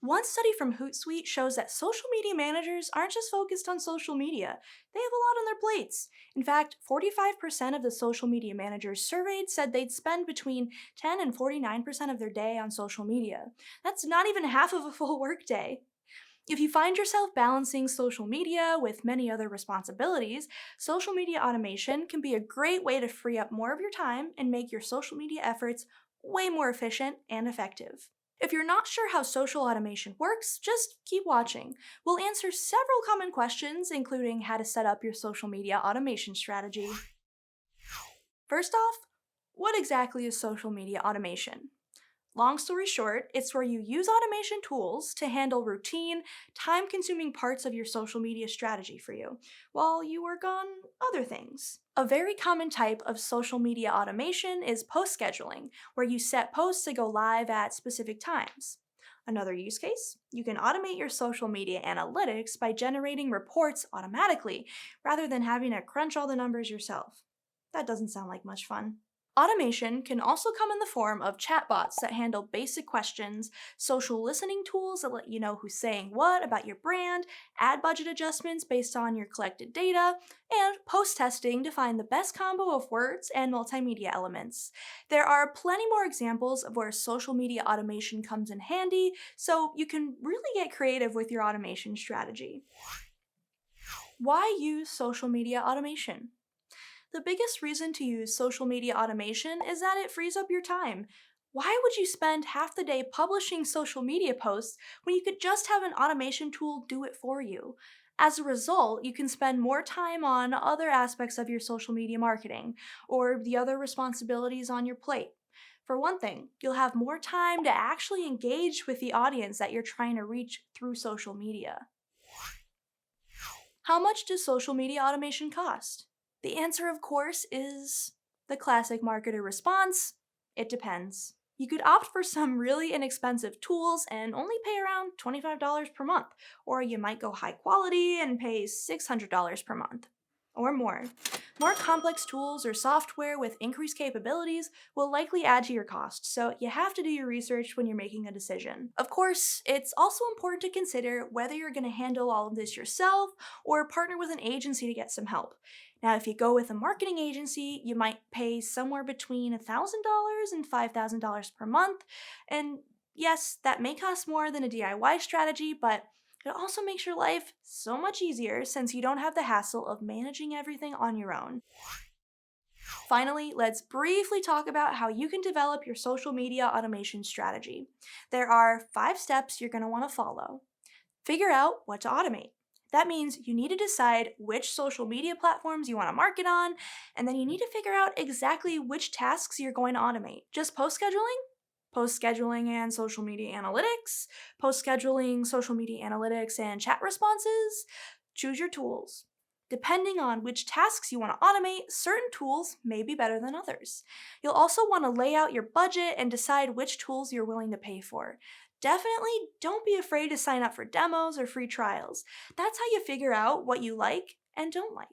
One study from Hootsuite shows that social media managers aren't just focused on social media, they have a lot on their plates. In fact, 45% of the social media managers surveyed said they'd spend between 10 and 49% of their day on social media. That's not even half of a full workday. If you find yourself balancing social media with many other responsibilities, social media automation can be a great way to free up more of your time and make your social media efforts way more efficient and effective. If you're not sure how social automation works, just keep watching. We'll answer several common questions, including how to set up your social media automation strategy. First off, what exactly is social media automation? Long story short, it's where you use automation tools to handle routine, time consuming parts of your social media strategy for you, while you work on other things. A very common type of social media automation is post scheduling, where you set posts to go live at specific times. Another use case, you can automate your social media analytics by generating reports automatically, rather than having to crunch all the numbers yourself. That doesn't sound like much fun. Automation can also come in the form of chatbots that handle basic questions, social listening tools that let you know who's saying what about your brand, ad budget adjustments based on your collected data, and post testing to find the best combo of words and multimedia elements. There are plenty more examples of where social media automation comes in handy, so you can really get creative with your automation strategy. Why use social media automation? The biggest reason to use social media automation is that it frees up your time. Why would you spend half the day publishing social media posts when you could just have an automation tool do it for you? As a result, you can spend more time on other aspects of your social media marketing or the other responsibilities on your plate. For one thing, you'll have more time to actually engage with the audience that you're trying to reach through social media. How much does social media automation cost? The answer, of course, is the classic marketer response: it depends. You could opt for some really inexpensive tools and only pay around $25 per month, or you might go high quality and pay $600 per month, or more. More complex tools or software with increased capabilities will likely add to your cost, so you have to do your research when you're making a decision. Of course, it's also important to consider whether you're going to handle all of this yourself or partner with an agency to get some help. Now, if you go with a marketing agency, you might pay somewhere between $1,000 and $5,000 per month. And yes, that may cost more than a DIY strategy, but it also makes your life so much easier since you don't have the hassle of managing everything on your own. Finally, let's briefly talk about how you can develop your social media automation strategy. There are 5 steps you're going to want to follow. Figure out what to automate. That means you need to decide which social media platforms you want to market on, and then you need to figure out exactly which tasks you're going to automate. Just post scheduling? Post scheduling and social media analytics? Post scheduling, social media analytics, and chat responses? Choose your tools. Depending on which tasks you want to automate, certain tools may be better than others. You'll also want to lay out your budget and decide which tools you're willing to pay for. Definitely don't be afraid to sign up for demos or free trials. That's how you figure out what you like and don't like.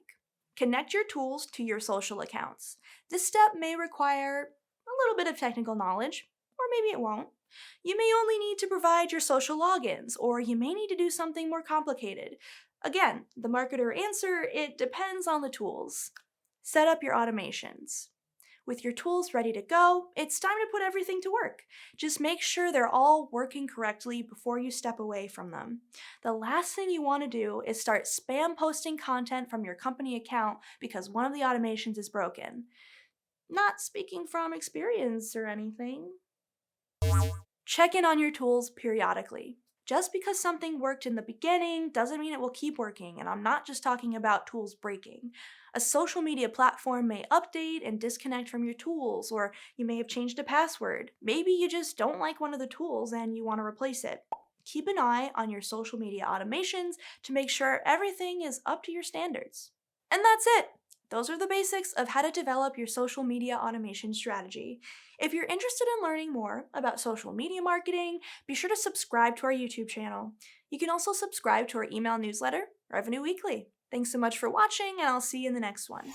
Connect your tools to your social accounts. This step may require a little bit of technical knowledge, or maybe it won't. You may only need to provide your social logins, or you may need to do something more complicated. Again, the marketer answer, it depends on the tools. Set up your automations. With your tools ready to go, it's time to put everything to work. Just make sure they're all working correctly before you step away from them. The last thing you want to do is start spam posting content from your company account because one of the automations is broken. Not speaking from experience or anything. Check in on your tools periodically. Just because something worked in the beginning doesn't mean it will keep working, and I'm not just talking about tools breaking. A social media platform may update and disconnect from your tools, or you may have changed a password. Maybe you just don't like one of the tools and you want to replace it. Keep an eye on your social media automations to make sure everything is up to your standards. And that's it! Those are the basics of how to develop your social media automation strategy. If you're interested in learning more about social media marketing, be sure to subscribe to our YouTube channel. You can also subscribe to our email newsletter, Revenue Weekly. Thanks so much for watching, and I'll see you in the next one.